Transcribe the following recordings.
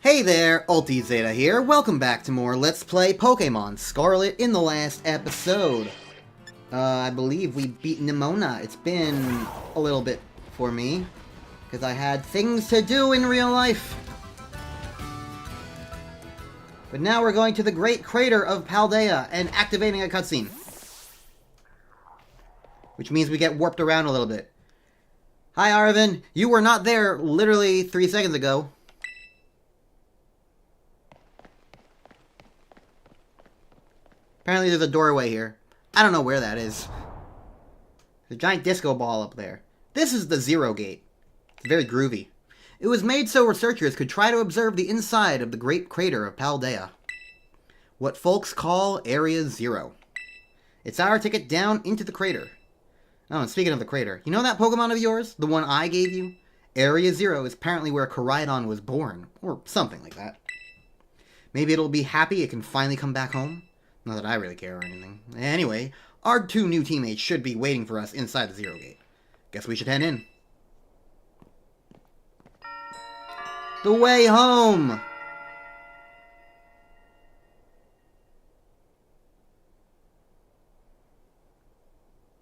Hey there, UltiZeta here. Welcome back to more Let's Play Pokémon Scarlet. In the last episode, I believe we beat Nimona. It's been a little bit for me, because I had things to do in real life. But now we're going to the Great Crater of Paldea and activating a cutscene. Which means we get warped around a little bit. Hi Arvin, you were not there literally 3 seconds ago. Apparently there's a doorway here. I don't know where that is. There's a giant disco ball up there. This is the Zero Gate. It's very groovy. It was made so researchers could try to observe the inside of the Great Crater of Paldea. What folks call Area Zero. It's our ticket down into the crater. Oh, and speaking of the crater, you know that Pokemon of yours? The one I gave you? Area Zero is apparently where Koraidon was born. Or something like that. Maybe it'll be happy it can finally come back home. Not that I really care or anything. Anyway, our 2 new teammates should be waiting for us inside the Zero Gate. Guess we should head in. The way home!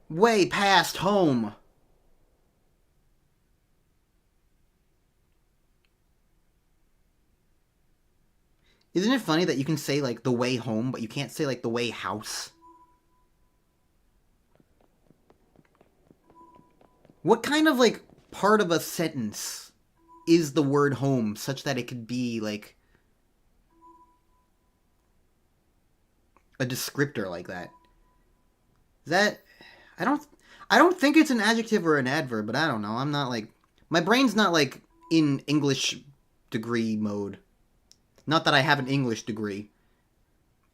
Way past home! Isn't it funny that you can say, like, the way home, but you can't say, like, the way house? What kind of, like, part of a sentence is the word home such that it could be, like, a descriptor like that? Is that... I don't think it's an adjective or an adverb, but I don't know. I'm not, like... My brain's not, like, in English degree mode. Not that I have an English degree.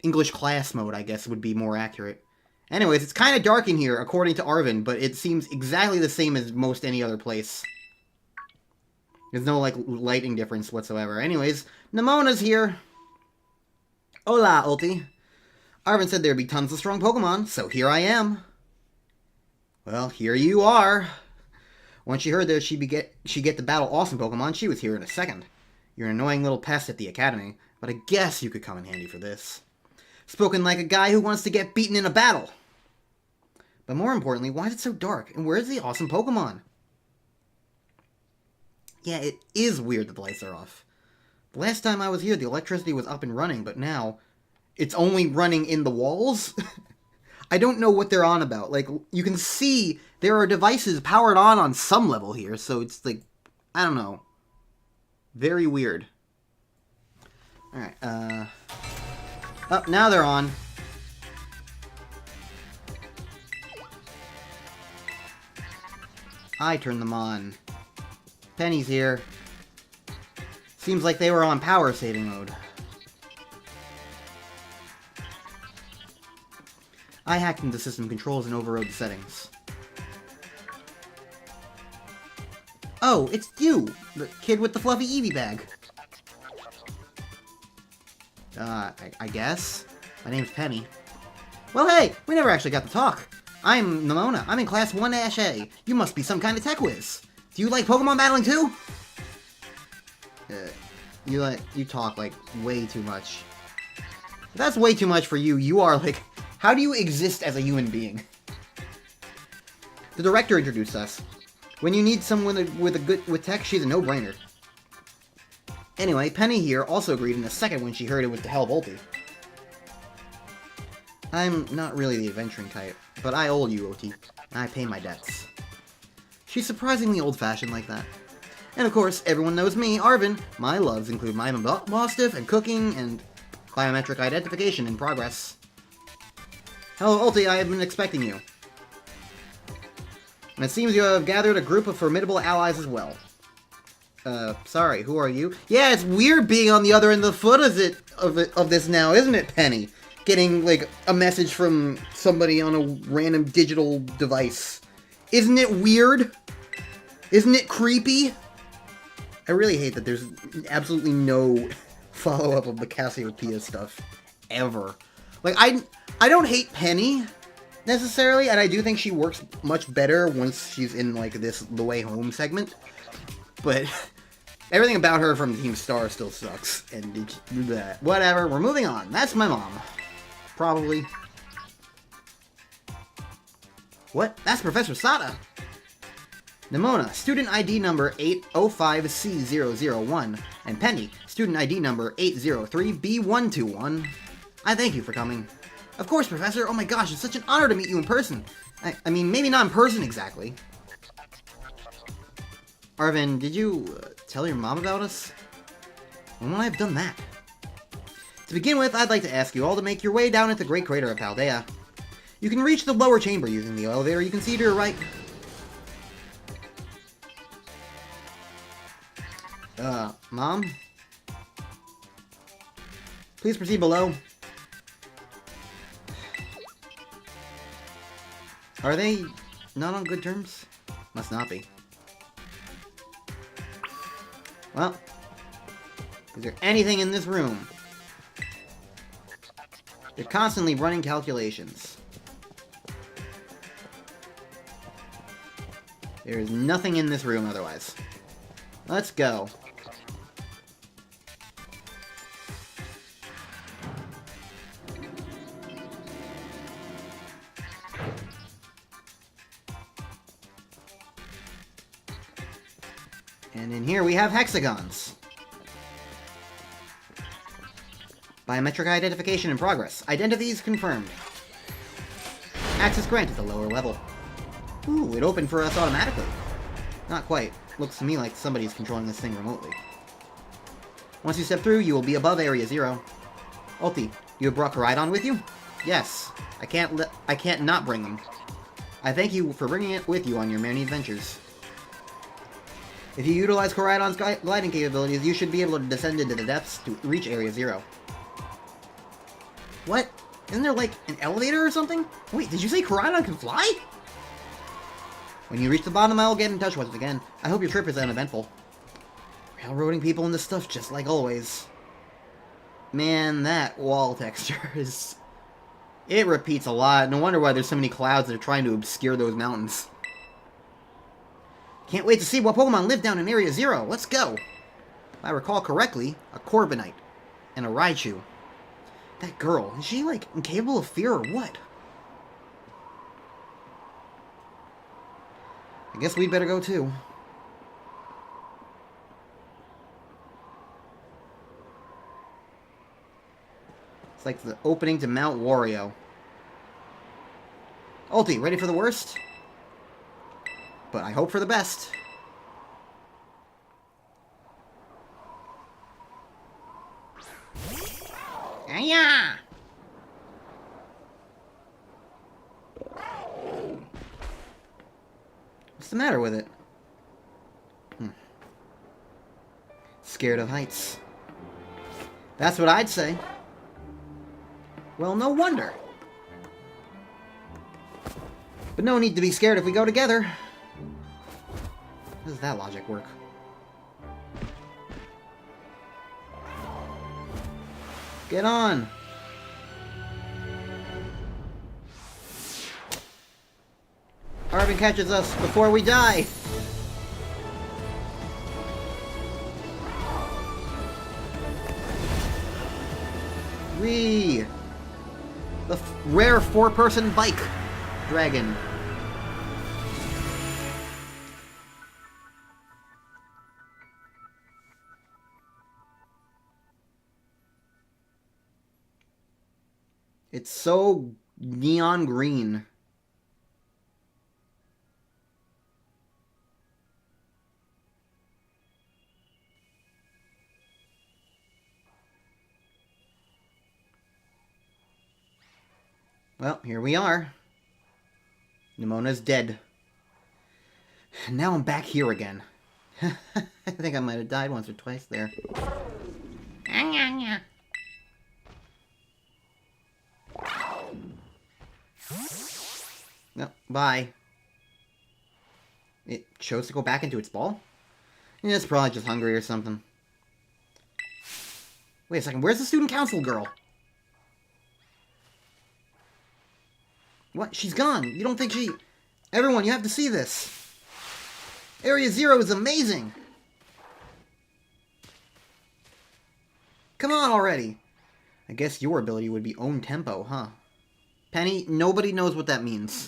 English class mode, I guess, would be more accurate. Anyways, it's kind of dark in here, according to Arvin, but it seems exactly the same as most any other place. There's no, like, lighting difference whatsoever. Anyways, Nimona's here. Hola, Ulti. Arvin said there'd be tons of strong Pokemon, so here I am. Well, here you are. Once she heard that she'd get the battle awesome Pokemon, she was here in a second. You're an annoying little pest at the academy, but I guess you could come in handy for this. Spoken like a guy who wants to get beaten in a battle. But more importantly, why is it so dark? And where's the awesome Pokemon? Yeah, it is weird that the lights are off. The last time I was here, the electricity was up and running, but now it's only running in the walls? I don't know what they're on about. Like, you can see there are devices powered on some level here, so it's like, I don't know. Very weird. Alright, oh, now they're on. I turned them on. Penny's here. Seems like they were on power saving mode. I hacked into system controls and overrode the settings. Oh, it's you! The kid with the fluffy Eevee bag. I guess? My name's Penny. Well, hey! We never actually got to talk. I'm Nimona. I'm in Class 1-A. You must be some kind of tech whiz. Do you like Pokemon battling too? You talk, like, way too much. If that's way too much for you, you are, like... How do you exist as a human being? The director introduced us. When you need someone with tech, she's a no-brainer. Anyway, Penny here also agreed in a second when she heard it was the hell of Ulti. I'm not really the adventuring type, but I owe you, Ulti. I pay my debts. She's surprisingly old-fashioned like that. And of course, everyone knows me, Arvin. My loves include my Mastiff and cooking and biometric identification in progress. Hello, Ulti, I have been expecting you. And it seems you have gathered a group of formidable allies as well. Sorry, who are you? Yeah, it's weird being on the other end of the foot of this now, isn't it, Penny? Getting, like, a message from somebody on a random digital device. Isn't it weird? Isn't it creepy? I really hate that there's absolutely no follow-up of the Cassiopeia stuff. Ever. Like, I don't hate Penny, necessarily, and I do think she works much better once she's in, like, the way home segment. But Everything about her from Team Star still sucks. And whatever, we're moving on. That's my mom. Probably. What? That's Professor Sada. Nimona, student ID number 805C001. And Penny, student ID number 803B121. I thank you for coming. Of course, Professor. Oh my gosh, it's such an honor to meet you in person. I mean, maybe not in person exactly. Arvin, did you tell your mom about us? When would I have done that? To begin with, I'd like to ask you all to make your way down at the Great Crater of Paldea. You can reach the lower chamber using the elevator you can see to your right. Mom? Please proceed below. Are they not on good terms? Must not be. Well, is there anything in this room? They're constantly running calculations. There is nothing in this room otherwise. Let's go. And in here we have hexagons. Biometric identification in progress. Identities confirmed. Access granted to lower level. Ooh, it opened for us automatically. Not quite. Looks to me like somebody's controlling this thing remotely. Once you step through, you will be above Area 0. Ulti, you have brought Koraidon with you? Yes. I can't not bring them. I thank you for bringing it with you on your many adventures. If you utilize Koraidon's gliding capabilities, you should be able to descend into the depths to reach Area 0. What? Isn't there, like, an elevator or something? Wait, did you say Koraidon can fly? When you reach the bottom, I will get in touch with it again. I hope your trip is uneventful. Railroading people into stuff just like always. Man, that wall texture is... It repeats a lot. No wonder why there's so many clouds that are trying to obscure those mountains. Can't wait to see what Pokemon live down in Area 0. Let's go. If I recall correctly, a Corbinite and a Raichu. That girl, is she, like, incapable of fear or what? I guess we'd better go too. It's like the opening to Mount Wario. Ulti, ready for the worst? But I hope for the best. Yeah. What's the matter with it? Scared of heights. That's what I'd say. Well, no wonder. But no need to be scared if we go together. How does that logic work? Get on! Arvin catches us before we die! Whee! The rare four-person bike dragon. It's so neon green. Well, here we are. Nimona's dead. And now I'm back here again. I think I might have died once or twice there. No, bye. It chose to go back into its ball? Yeah, it's probably just hungry or something. Wait a second, where's the student council girl? What? She's gone. You don't think she... Everyone, you have to see this. Area 0 is amazing. Come on already! I guess your ability would be own tempo, huh? Penny, nobody knows what that means.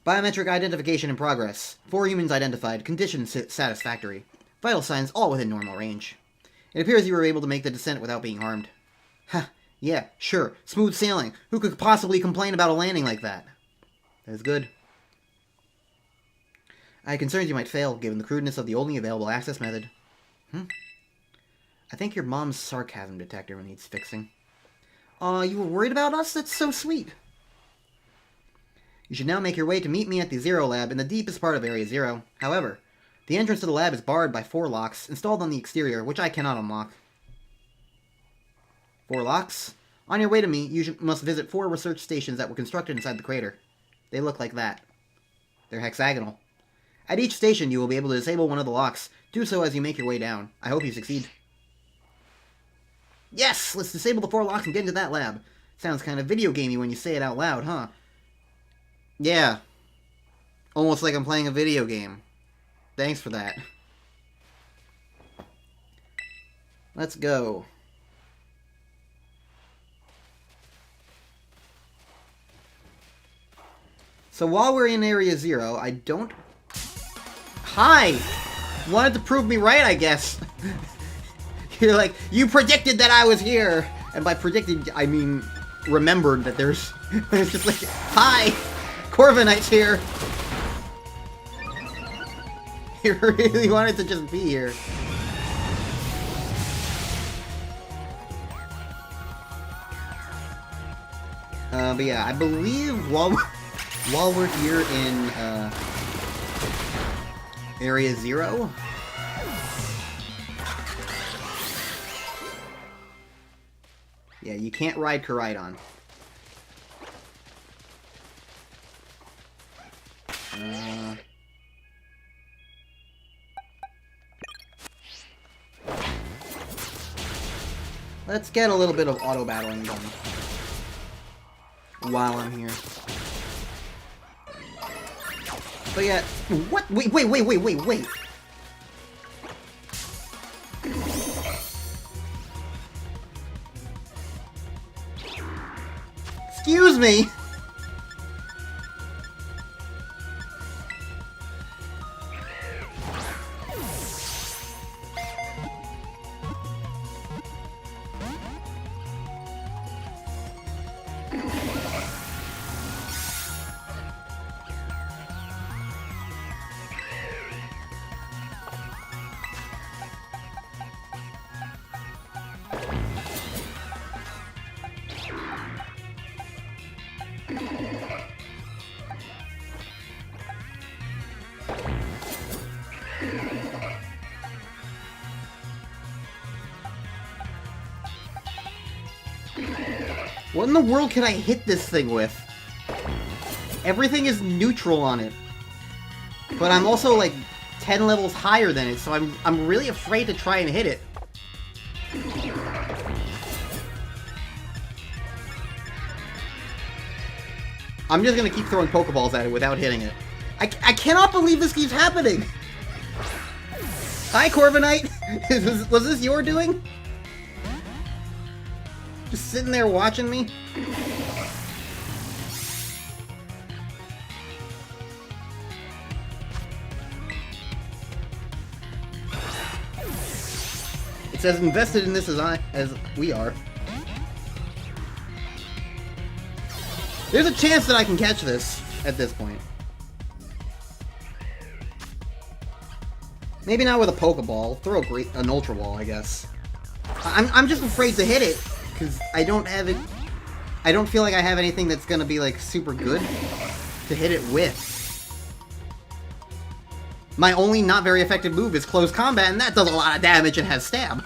Biometric identification in progress. 4 humans identified. Condition satisfactory. Vital signs all within normal range. It appears you were able to make the descent without being harmed. Huh, yeah, sure. Smooth sailing. Who could possibly complain about a landing like that? That's good. I had concerns you might fail, given the crudeness of the only available access method. I think your mom's sarcasm detector needs fixing. You were worried about us? That's so sweet. You should now make your way to meet me at the Zero Lab in the deepest part of Area Zero. However, the entrance to the lab is barred by 4 locks, installed on the exterior, which I cannot unlock. 4 locks? On your way to me, you must visit 4 research stations that were constructed inside the crater. They look like that. They're hexagonal. At each station, you will be able to disable one of the locks. Do so as you make your way down. I hope you succeed. Yes! Let's disable the 4 locks and get into that lab. Sounds kind of video gamey when you say it out loud, huh? Yeah. Almost like I'm playing a video game. Thanks for that. Let's go. So while we're in Area Zero, I don't... Hi! Wanted to prove me right, I guess. You're like, you predicted that I was here! And by predicted, I mean remembered that there's... It's just like, hi! Corviknight's here! You really wanted to just be here. But yeah, I believe while we're here in Area Zero, yeah, you can't ride Koraidon. Let's get a little bit of auto battling done while I'm here. But yeah, what? Wait. Excuse me! What in the world can I hit this thing with? Everything is neutral on it. But I'm also like 10 levels higher than it, so I'm really afraid to try and hit it. I'm just gonna keep throwing Pokeballs at it without hitting it. I cannot believe this keeps happening! Hi, Corviknight! Was this your doing? Just sitting there watching me? It's as invested in this as we are. There's a chance that I can catch this at this point. Maybe not with a Pokeball. Throw an Ultra Ball, I guess. I'm just afraid to hit it because I don't have it. I don't feel like I have anything that's gonna be like super good to hit it with. My only not very effective move is Close Combat, and that does a lot of damage and has Stab.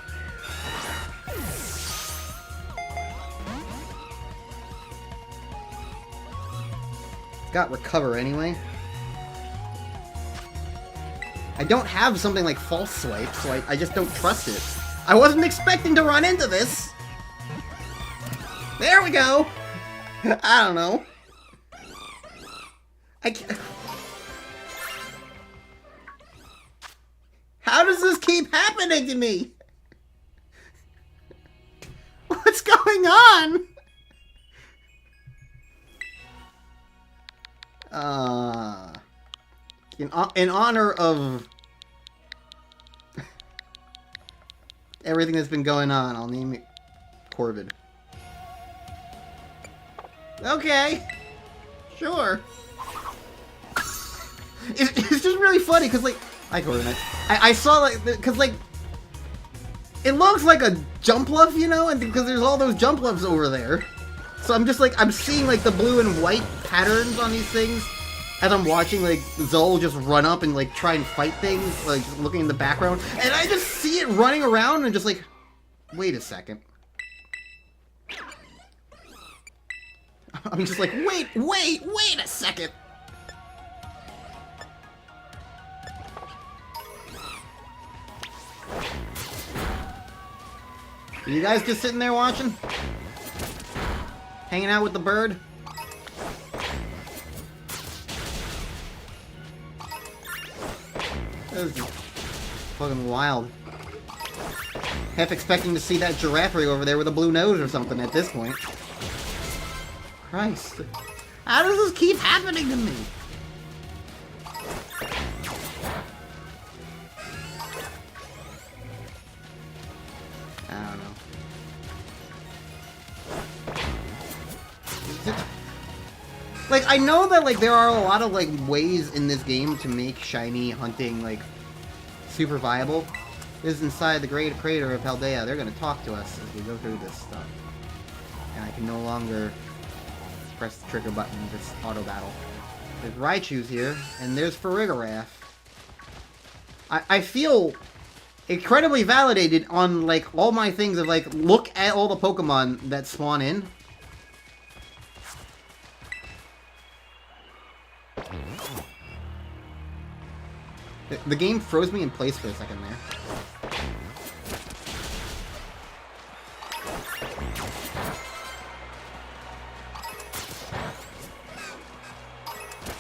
It's got Recover anyway. I don't have something like False Swipe, so I just don't trust it. I wasn't expecting to run into this! There we go! I don't know. I can't... How does this keep happening to me? going on? In honor of everything that's been going on, I'll name it Corvid. Okay. Sure. It's just really funny, because, like... I saw, like... Because, like... It looks like a Jumpluff, you know? And because there's all those Jumpluffs over there. So I'm just, like... I'm seeing, like, the blue and white patterns on these things. As I'm watching, like, Zol just run up and, like, try and fight things. Like, just looking in the background. And I just see it running around and just, like... Wait a second. I'm just like, wait a second! Are you guys just sitting there watching? Hanging out with the bird? This is fucking wild. Half expecting to see that giraffe over there with a blue nose or something at this point. Christ. How does this keep happening to me? I don't know. Like, I know that, like, there are a lot of, like, ways in this game to make shiny hunting, like, super viable. This is inside the great crater of Paldea. They're gonna talk to us as we go through this stuff. And I can no longer press the trigger button in this auto battle. There's Raichu's here, and there's Farigiraf. I feel incredibly validated on, like, all my things of, like, look at all the Pokemon that spawn in. The game froze me in place for a second there.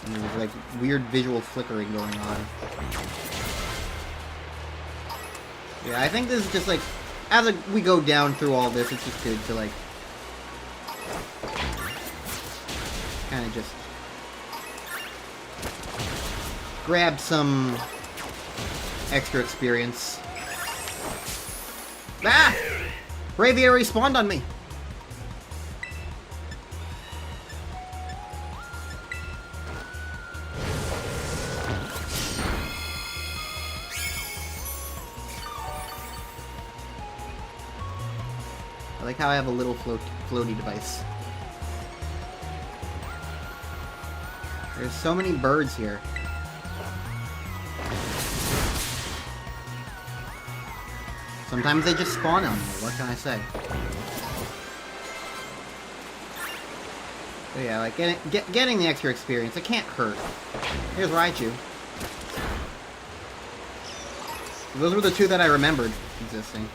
And there's, like, weird visual flickering going on. Yeah, I think this is just, like, as we go down through all this, it's just good to, like, kind of just grab some extra experience. Ah! Braviary spawned on me! I like how I have a little floaty device. There's so many birds here. Sometimes they just spawn on me, what can I say? But yeah, like, getting the extra experience, it can't hurt. Here's Raichu. Those were the two that I remembered existing.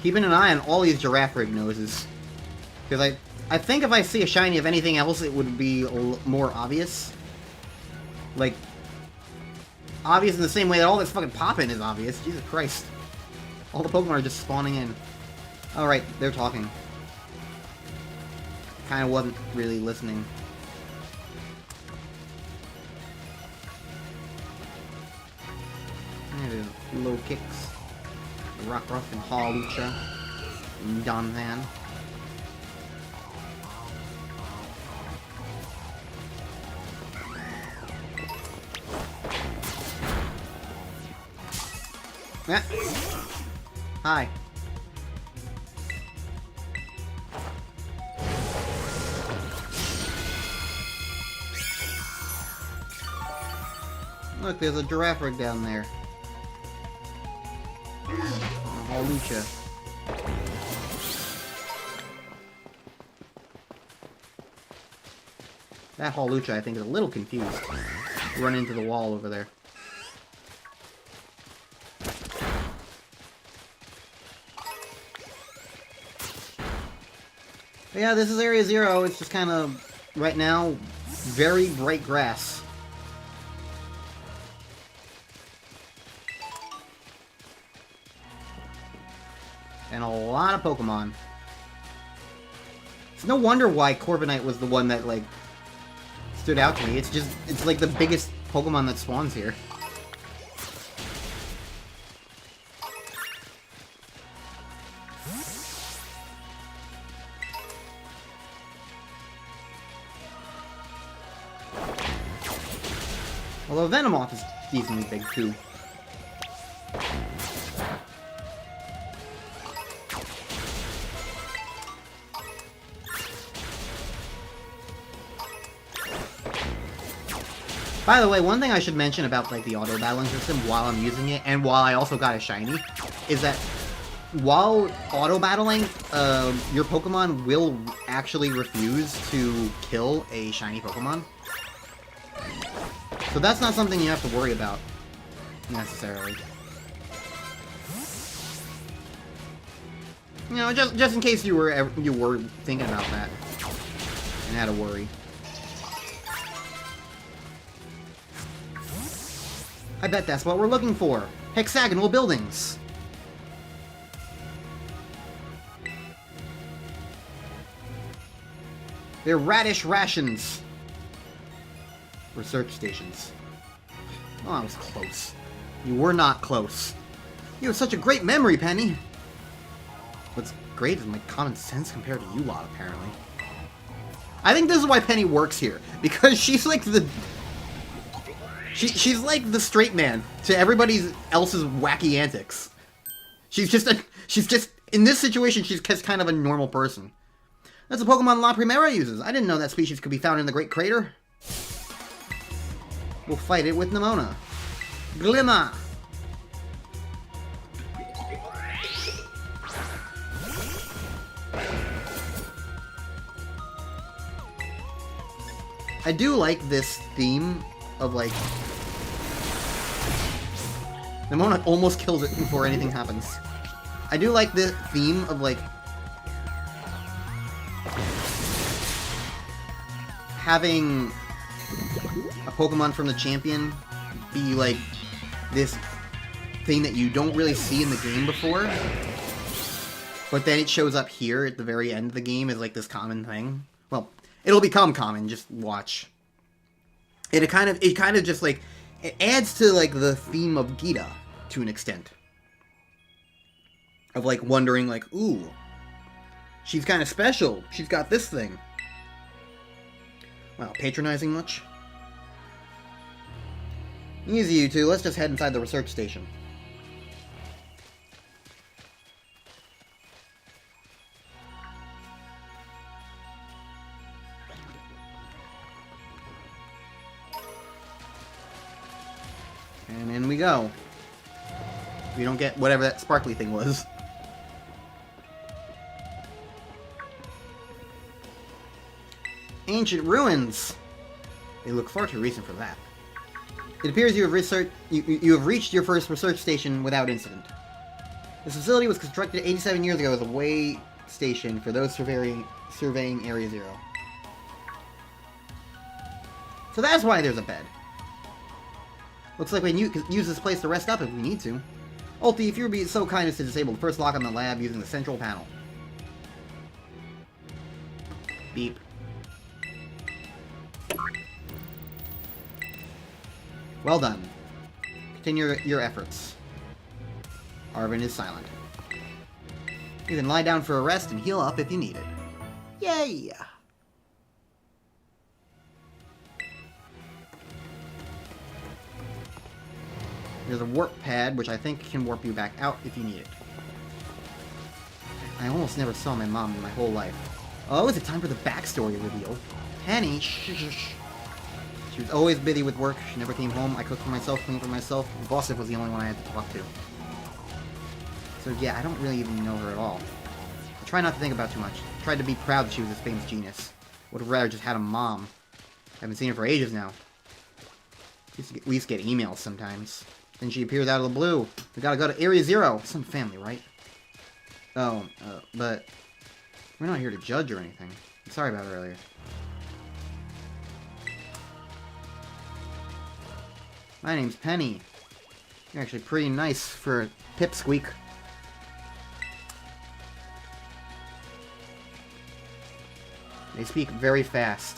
Keeping an eye on all these giraffe rig noses. Because I think if I see a shiny of anything else, it would be more obvious. Like, obvious in the same way that all this fucking poppin' is obvious. Jesus Christ. All the Pokemon are just spawning in. Alright, they're talking. Kinda wasn't really listening. There it is. Low kicks. Rockruff and Hawlucha and Donphan. Yeah. Hi. Look, there's a giraffe rig down there. Hawlucha. That Hawlucha, I think, is a little confused. Run into the wall over there. Yeah, this is Area 0. It's just kind of, right now, very bright grass. And a lot of Pokemon. It's no wonder why Corviknight was the one that, like, stood out to me. It's like the biggest Pokemon that spawns here. Although Venomoth is decently big, too. By the way, one thing I should mention about, like, the auto-battling system while I'm using it, and while I also got a shiny, is that while auto-battling, your Pokemon will actually refuse to kill a shiny Pokemon. So that's not something you have to worry about, necessarily. You know, just in case you were thinking about that and had to worry. I bet that's what we're looking for. Hexagonal buildings. They're radish rations. Research stations. Oh, I was close. You were not close. You have such a great memory, Penny. What's great is my common sense compared to you lot, apparently. I think this is why Penny works here. Because she's like the... She's like the straight man to everybody else's wacky antics. She's just, in this situation, she's just kind of a normal person. That's a Pokemon La Primera uses. I didn't know that species could be found in the Great Crater. We'll fight it with Nimona. Glimma! I do like this theme of, like... Nimona almost kills it before anything happens. I do like the theme of, like... having a Pokemon from the champion be, like, this thing that you don't really see in the game before. But then it shows up here at the very end of the game as, like, this common thing. Well, it'll become common, just watch. It kind of just, like, it adds to, like, the theme of Gita, to an extent. Of, like, wondering, like, ooh, she's kind of special. She's got this thing. Wow, patronizing much? Easy, you two. Let's just head inside the research station. And in we go. We don't get whatever that sparkly thing was. Ancient ruins! They look far too recent for that. It appears you have reached your first research station without incident. This facility was constructed 87 years ago as a way station for those surveying Area 0. So that's why there's a bed. Looks like we can use this place to rest up if we need to. Ulti, if you would be so kind as to disable the first lock on the lab using the central panel. Beep. Well done. Continue your efforts. Arvin is silent. You can lie down for a rest and heal up if you need it. Yay! There's a warp pad, which I think can warp you back out if you need it. I almost never saw my mom in my whole life. Oh, is it time for the backstory reveal? Penny, shh. She was always busy with work. She never came home. I cooked for myself, cleaned for myself. Boston was the only one I had to talk to. So yeah, I don't really even know her at all. I try not to think about too much. I tried to be proud that she was this famous genius. Would have rather just had a mom. I haven't seen her for ages now. We used to get emails sometimes. Then she appears out of the blue. We gotta go to Area 0. Some family, right? Oh, but... We're not here to judge or anything. I'm sorry about earlier. My name's Penny. You're actually pretty nice for a pipsqueak. They speak very fast.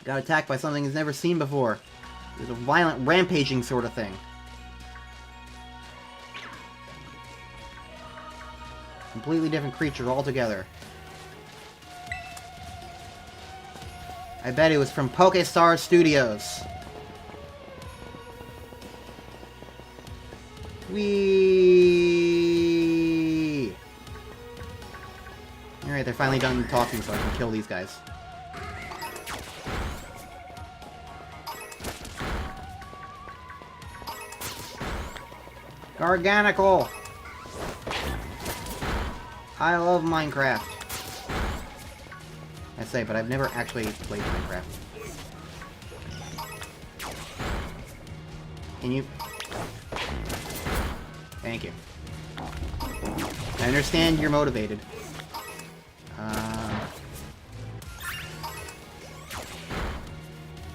Got attacked by something he's never seen before. It's a violent, rampaging sort of thing. Completely different creature altogether. I bet it was from Pokestar Studios. Whee! Alright, they're finally done talking so I can kill these guys. Garganical! I love Minecraft. I say, but I've never actually played Minecraft. Can you... Thank you. I understand you're motivated.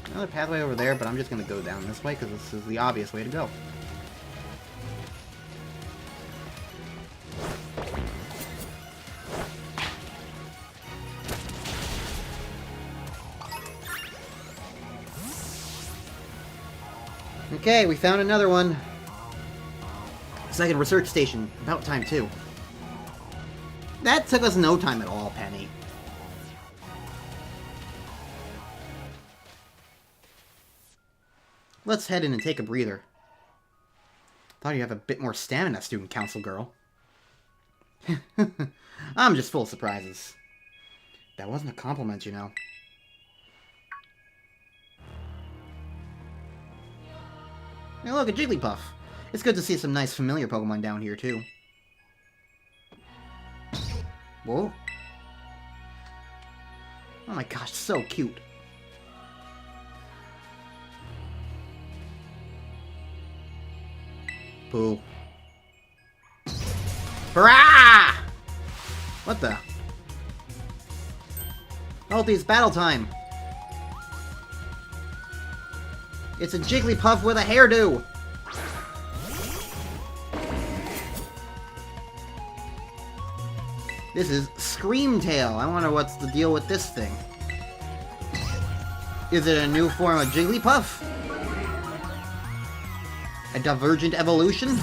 Another pathway over there, but I'm just gonna go down this way because this is the obvious way to go. Okay, we found another one. Second research station. About time, too. That took us no time at all, Penny. Let's head in and take a breather. Thought you'd have a bit more stamina, student council girl. I'm just full of surprises. That wasn't a compliment, you know. Hey, look, a Jigglypuff. It's good to see some nice familiar Pokemon down here, too. Whoa. Oh my gosh, so cute. Pooh. Hurrah! What the? Ulti, it's battle time. It's a Jigglypuff with a hairdo! This is Screamtail. I wonder what's the deal with this thing. Is it a new form of Jigglypuff? A divergent evolution?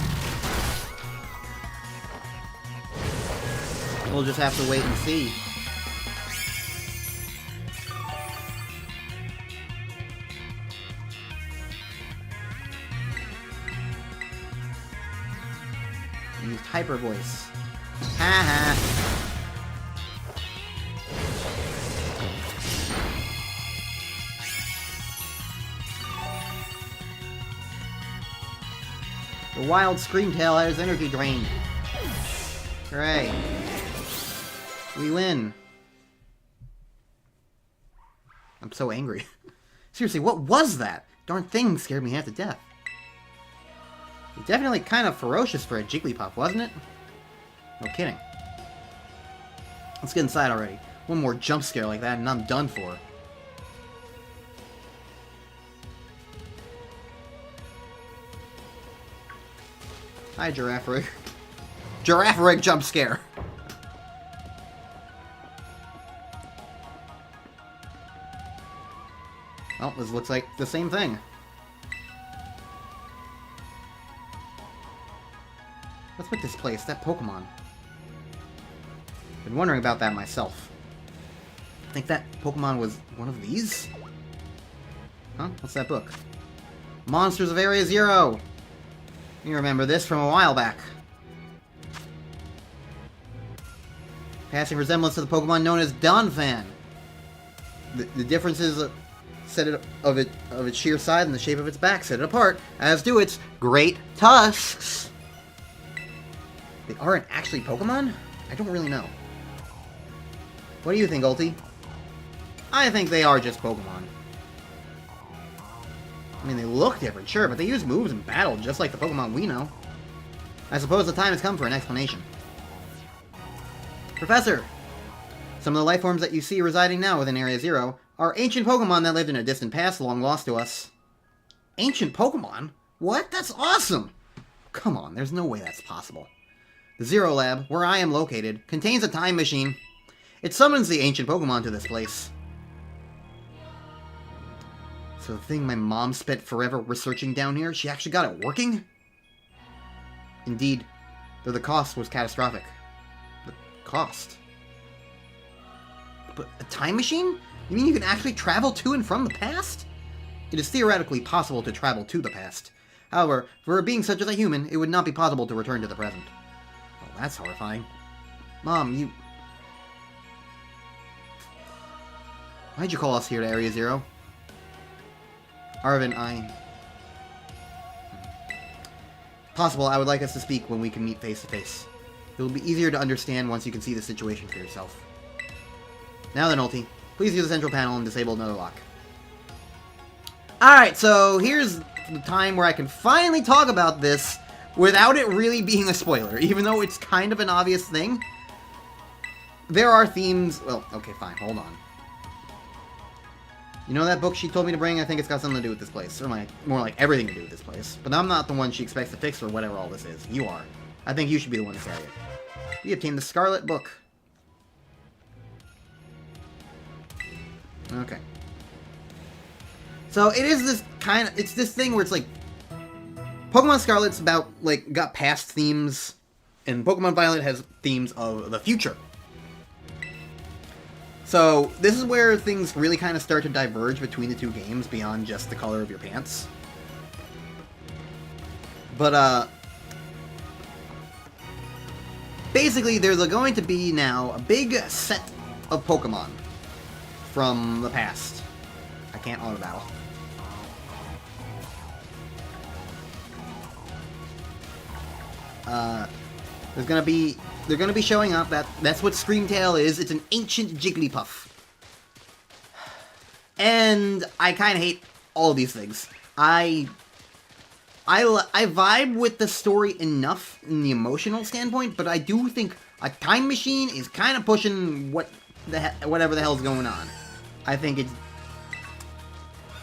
We'll just have to wait and see. Used hyper voice. Haha. The wild Screamtail has energy drained. Hooray. We win. I'm so angry. Seriously, what was that? Darn thing scared me half to death. Definitely kind of ferocious for a Jigglypuff, wasn't it? No kidding. Let's get inside already. One more jump scare like that and I'm done for. Hi, Giraffe Rig. Giraffe Rig jump scare! Well, this looks like the same thing. What's with this place? That Pokemon. Been wondering about that myself. Think that Pokemon was one of these? Huh? What's that book? Monsters of Area Zero! You remember this from a while back. Passing resemblance to the Pokemon known as Donphan. The differences set it of its sheer size and the shape of its back set it apart, as do its great tusks. They aren't actually Pokemon? I don't really know. What do you think, Ulti? I think they are just Pokemon. I mean, they look different, sure, but they use moves in battle just like the Pokemon we know. I suppose the time has come for an explanation. Professor! Some of the life forms that you see residing now within Area Zero are ancient Pokemon that lived in a distant past long lost to us. Ancient Pokemon? What? That's awesome! Come on, there's no way that's possible. The Zero Lab, where I am located, contains a time machine. It summons the ancient Pokemon to this place. So the thing my mom spent forever researching down here, she actually got it working? Indeed, though the cost was catastrophic. The cost? But a time machine? You mean you can actually travel to and from the past? It is theoretically possible to travel to the past. However, for a being such as a human, it would not be possible to return to the present. Oh, that's horrifying. Mom, you... Why'd you call us here to Area Zero? Arvin, Possible, I would like us to speak when we can meet face to face. It will be easier to understand once you can see the situation for yourself. Now then, Ulti, please use the central panel and disable another lock. Alright, so here's the time where I can finally talk about this without it really being a spoiler, even though it's kind of an obvious thing. There are themes... Well, okay, fine, hold on. You know that book she told me to bring? I think it's got something to do with this place. Or more like everything to do with this place. But I'm not the one she expects to fix or whatever all this is. You are. I think you should be the one to say it. We obtained the Scarlet book. Okay. So it is this kind of... It's this thing where it's like... Pokemon Scarlet's about, like, got past themes. And Pokemon Violet has themes of the future. So, this is where things really kind of start to diverge between the two games beyond just the color of your pants. But, basically, there's going to be now a big set of Pokemon from the past. I can't auto battle. They're gonna be showing up. That's what Screamtail is. It's an ancient Jigglypuff. And I kind of hate all of these things. I vibe with the story enough in the emotional standpoint, but I do think a time machine is kind of pushing whatever the hell's going on. I think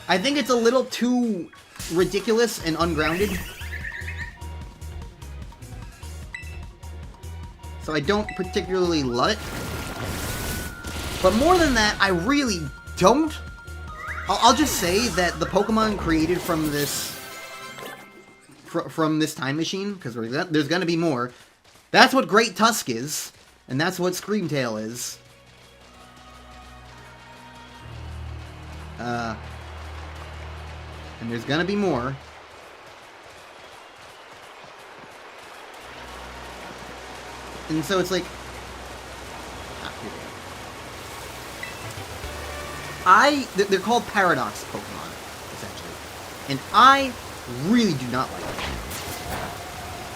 it's a little too ridiculous and ungrounded. So I don't particularly love it. But more than that, I really don't. I'll just say that the Pokemon created from this time machine, because there's going to be more, that's what Great Tusk is, and that's what Screamtail is. And there's going to be more. And so it's like... They're called Paradox Pokemon, essentially. And I really do not like them.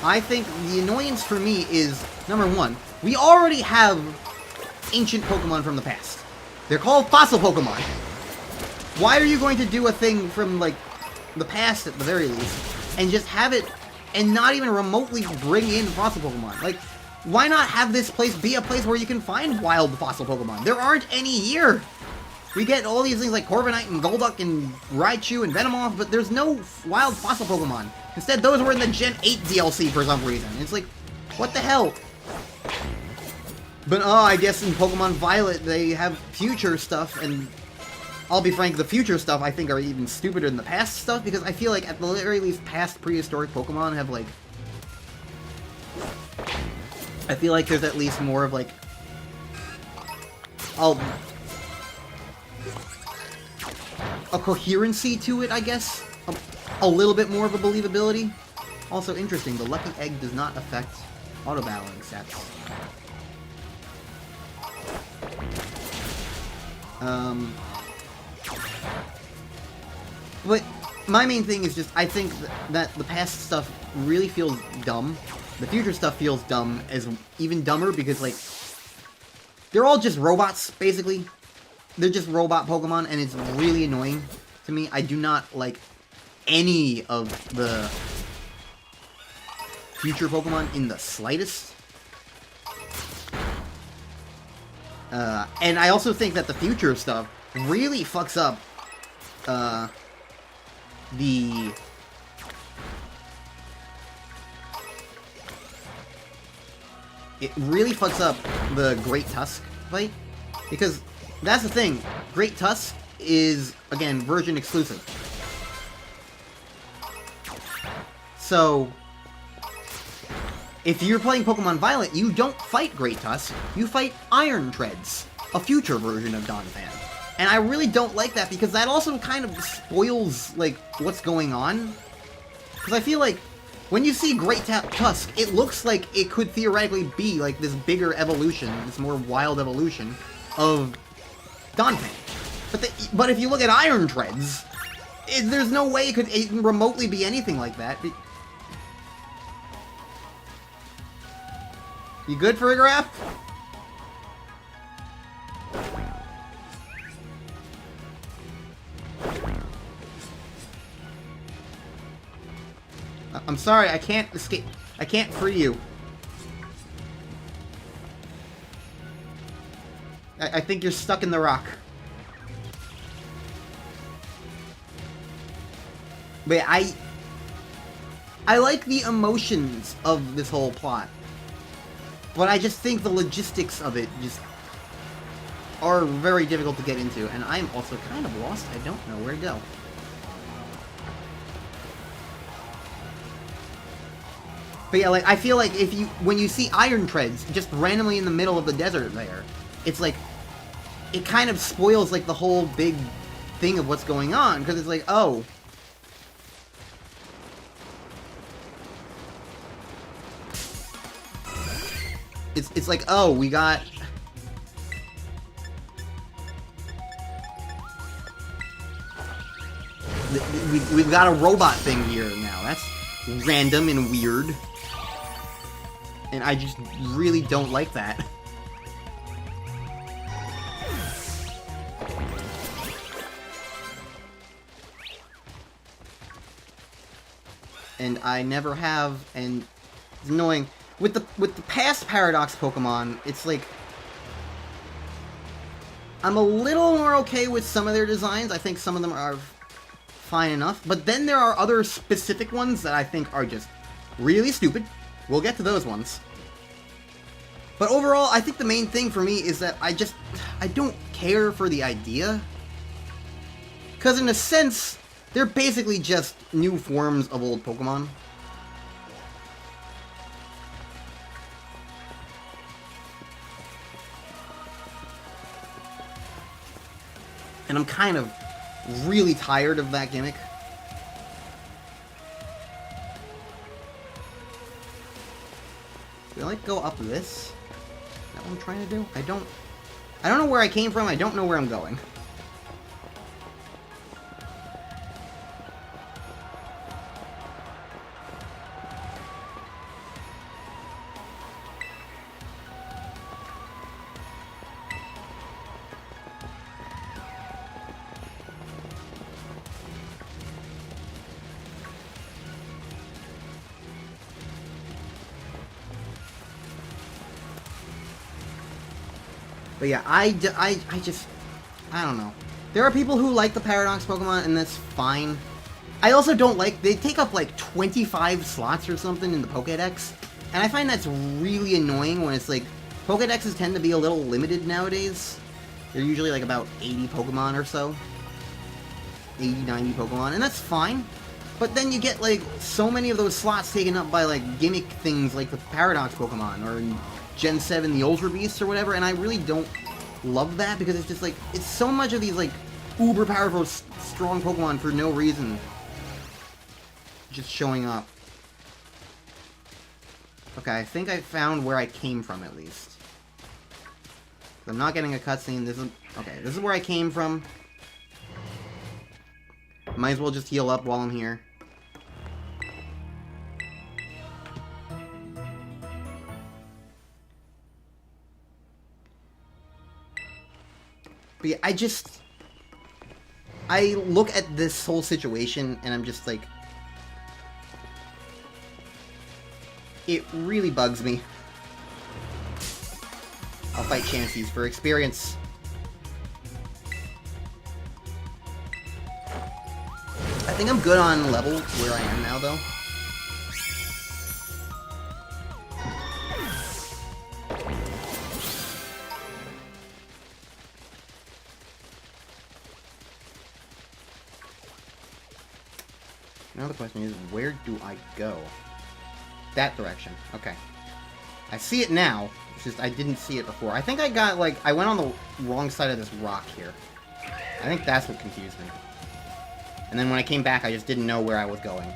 I think the annoyance for me is, number one, we already have ancient Pokemon from the past. They're called fossil Pokemon. Why are you going to do a thing from, like, the past at the very least, and just have it, and not even remotely bring in fossil Pokemon? Like... Why not have this place be a place where you can find wild fossil Pokemon? There aren't any here! We get all these things like Corviknight and Golduck and Raichu and Venomoth, but there's no wild fossil Pokemon. Instead, those were in the Gen 8 DLC for some reason. It's like, what the hell? But, I guess in Pokemon Violet, they have future stuff, and I'll be frank, the future stuff I think are even stupider than the past stuff, because I feel like at the very least past prehistoric Pokemon have, like... I feel like there's at least more of, like... a coherency to it, I guess? A little bit more of a believability? Also interesting, the Lucky Egg does not affect auto-battling stats. But my main thing is just, I think that the past stuff really feels dumb. The future stuff feels dumb, as even dumber, because, like, they're all just robots, basically. They're just robot Pokemon, and it's really annoying to me. I do not like any of the future Pokemon in the slightest. And I also think that the future stuff really fucks up the... It really fucks up the Great Tusk fight, because that's the thing. Great Tusk is, again, version exclusive. So, if you're playing Pokemon Violet, you don't fight Great Tusk, you fight Iron Treads, a future version of Donphan. And I really don't like that, because that also kind of spoils, like, what's going on. Because I feel like, when you see Great Tusk, it looks like it could theoretically be, like, this bigger evolution, this more wild evolution of Donphan. But if you look at Iron Treads, there's no way it could even remotely be anything like that. You good for a grab? I'm sorry, I can't escape. I can't free you. I think you're stuck in the rock. But I like the emotions of this whole plot. But I just think the logistics of it just are very difficult to get into. And I'm also kind of lost. I don't know where to go. But yeah, like, I feel like when you see Iron Treads just randomly in the middle of the desert there, it's like, it kind of spoils, like, the whole big thing of what's going on, because it's like, oh. It's like, oh, we got... We've got a robot thing here now. That's random and weird. And I just really don't like that. And I never have, and it's annoying. With the past Paradox Pokemon, it's like, I'm a little more okay with some of their designs. I think some of them are fine enough. But then there are other specific ones that I think are just really stupid. We'll get to those ones. But overall, I think the main thing for me is that I don't care for the idea. Because in a sense, they're basically just new forms of old Pokemon. And I'm kind of really tired of that gimmick. Do I, like, go up this? Is that what I'm trying to do? I don't know where I came from, I don't know where I'm going. But yeah, I don't know. There are people who like the Paradox Pokemon, and that's fine. I also don't like, they take up like 25 slots or something in the Pokédex, and I find that's really annoying when it's like, Pokédexes tend to be a little limited nowadays. They're usually like about 80 Pokemon or so. 80, 90 Pokemon, and that's fine. But then you get like so many of those slots taken up by like gimmick things like the Paradox Pokemon, or Gen 7, the Ultra Beasts or whatever, and I really don't love that, because it's just like, it's so much of these like uber powerful, strong Pokemon for no reason just showing up. Okay, I think I found where I came from at least. I'm not getting a cutscene. This is where I came from. Might as well just heal up while I'm here. But yeah, I look at this whole situation and I'm just like, it really bugs me. I'll fight Chanseys for experience. I think I'm good on level where I am now, though. Now the question is, where do I go? That direction. Okay. I see it now. It's just I didn't see it before. I think I got, like, I went on the wrong side of this rock here. I think that's what confused me. And then when I came back, I just didn't know where I was going.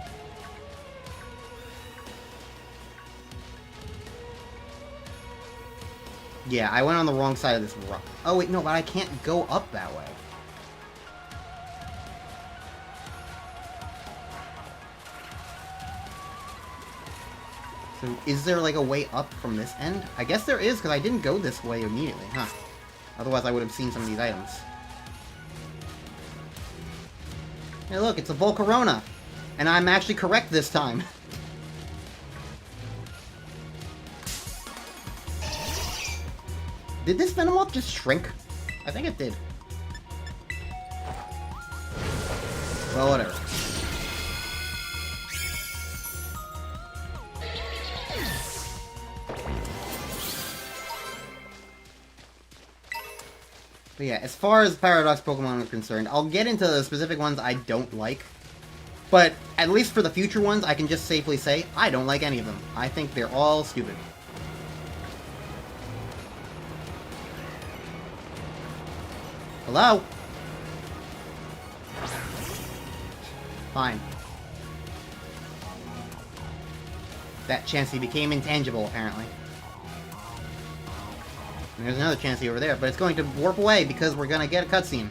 Yeah, I went on the wrong side of this rock. Oh, wait, no, but I can't go up that way. So, is there, like, a way up from this end? I guess there is, because I didn't go this way immediately, huh? Otherwise, I would have seen some of these items. Hey, look, it's a Volcarona! And I'm actually correct this time. Did this Venomoth just shrink? I think it did. Well, whatever. But yeah, as far as Paradox Pokemon are concerned, I'll get into the specific ones I don't like. But at least for the future ones, I can just safely say, I don't like any of them. I think they're all stupid. Hello? Fine. That Chansey became intangible, apparently. And there's another Chansey over there, but it's going to warp away because we're going to get a cutscene.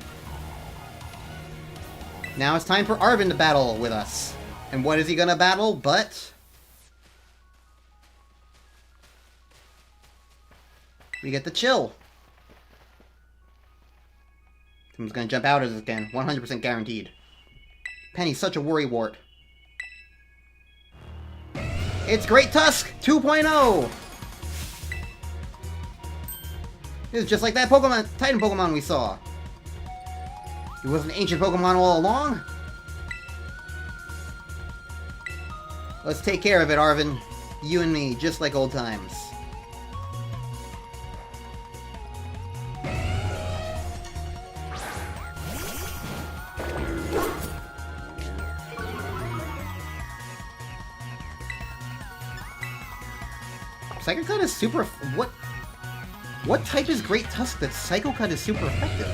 Now it's time for Arven to battle with us. And what is he going to battle but... we get the chill. Someone's going to jump out of this again. 100% guaranteed. Penny's such a worrywart. It's Great Tusk 2.0! This is just like that Pokemon, Titan Pokemon we saw. He was an ancient Pokemon all along? Let's take care of it, Arven. You and me, just like old times. Psycho Cut is super... What type is Great Tusk that Psycho Cut is super effective?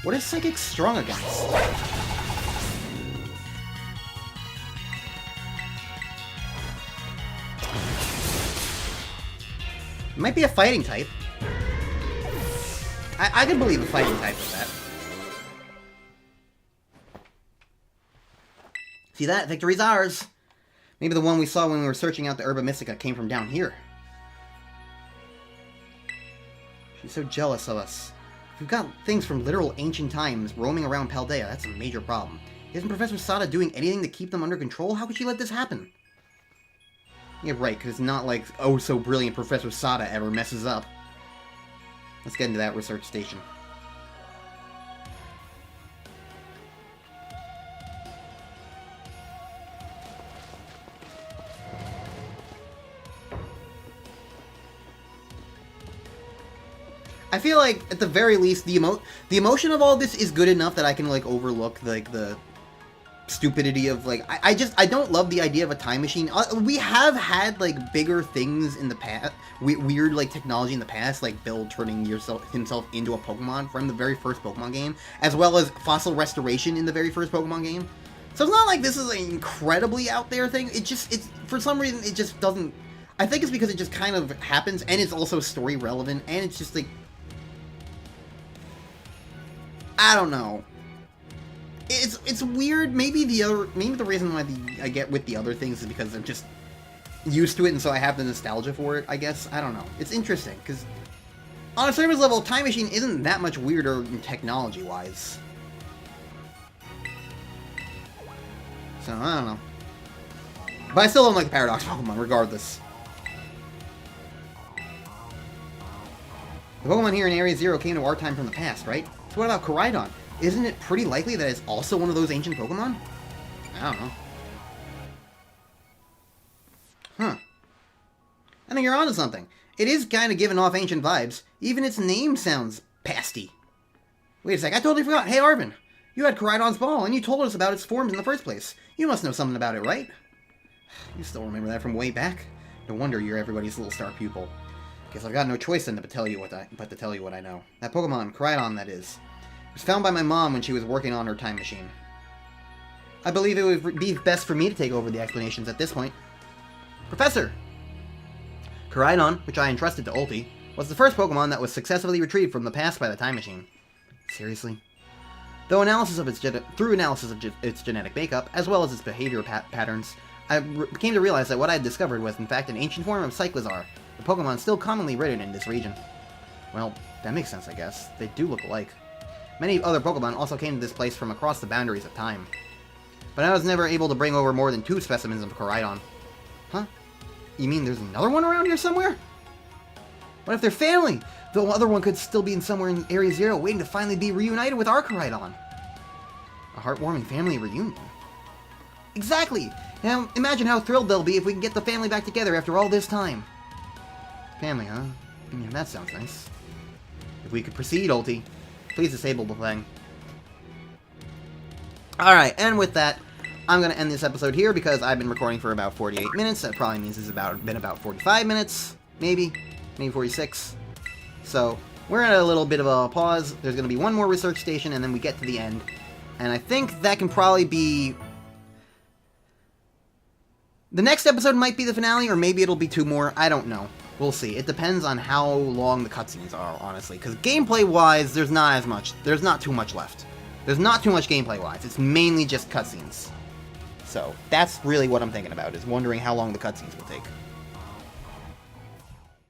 What is Psychic strong against? It might be a fighting type. I can believe a fighting type with that. See that? Victory's ours! Maybe the one we saw when we were searching out the Herba Mystica came from down here. She's so jealous of us. If we've got things from literal ancient times roaming around Paldea, that's a major problem. Isn't Professor Sada doing anything to keep them under control? How could she let this happen? Yeah, right, because it's not like, oh, so brilliant Professor Sada ever messes up. Let's get into that research station. I feel like, at the very least, the emotion of all this is good enough that I can, like, overlook, like, the stupidity of, like, I don't love the idea of a time machine. We have had, like, bigger things in the past, weird, like, technology in the past, like Bill turning himself into a Pokemon from the very first Pokemon game, as well as fossil restoration in the very first Pokemon game. So it's not like this is an incredibly out there thing, it's, for some reason, it just doesn't, I think it's because it just kind of happens, and it's also story relevant, and it's just, like, I don't know. It's weird. Maybe the reason why I get with the other things is because I'm just used to it, and so I have the nostalgia for it, I guess. I don't know. It's interesting, because on a surface level, Time Machine isn't that much weirder technology-wise. So, I don't know. But I still don't like the Paradox Pokemon, regardless. The Pokemon here in Area Zero came to our time from the past, right? So what about Koraidon? Isn't it pretty likely that it's also one of those ancient Pokemon? I don't know. Huh. I think you're onto something. It is kind of giving off ancient vibes. Even its name sounds pasty. Wait a sec, I totally forgot. Hey, Arvin, you had Koraidon's ball, and you told us about its forms in the first place. You must know something about it, right? You still remember that from way back? No wonder you're everybody's little star pupil. Guess I've got no choice then but to tell you what I know. That Pokemon, Koraidon, that is, was found by my mom when she was working on her time machine. I believe it would be best for me to take over the explanations at this point. Professor! Koraidon, which I entrusted to Ulti, was the first Pokemon that was successfully retrieved from the past by the time machine. Seriously? Through analysis of its genetic makeup, as well as its behavior patterns, I came to realize that what I had discovered was in fact an ancient form of Cyclizar, the Pokemon still commonly ridden in this region. Well, that makes sense, I guess. They do look alike. Many other Pokemon also came to this place from across the boundaries of time. But I was never able to bring over more than 2 specimens of Koraidon. Huh? You mean there's another one around here somewhere? What if they're family? The other one could still be somewhere in Area Zero, waiting to finally be reunited with our Koraidon. A heartwarming family reunion? Exactly! Now, imagine how thrilled they'll be if we can get the family back together after all this time. Family, huh? Yeah, that sounds nice. If we could proceed, Ulti. Please disable the thing. Alright, and with that, I'm going to end this episode here because I've been recording for about 48 minutes. That probably means it's been about 45 minutes, maybe 46. So, we're at a little bit of a pause. There's going to be one more research station, and then we get to the end. And I think that can probably be... The next episode might be the finale, or maybe it'll be 2 more. I don't know. We'll see. It depends on how long the cutscenes are, honestly. Because gameplay-wise, there's not too much left. There's not too much gameplay-wise. It's mainly just cutscenes. So, that's really what I'm thinking about, is wondering how long the cutscenes will take.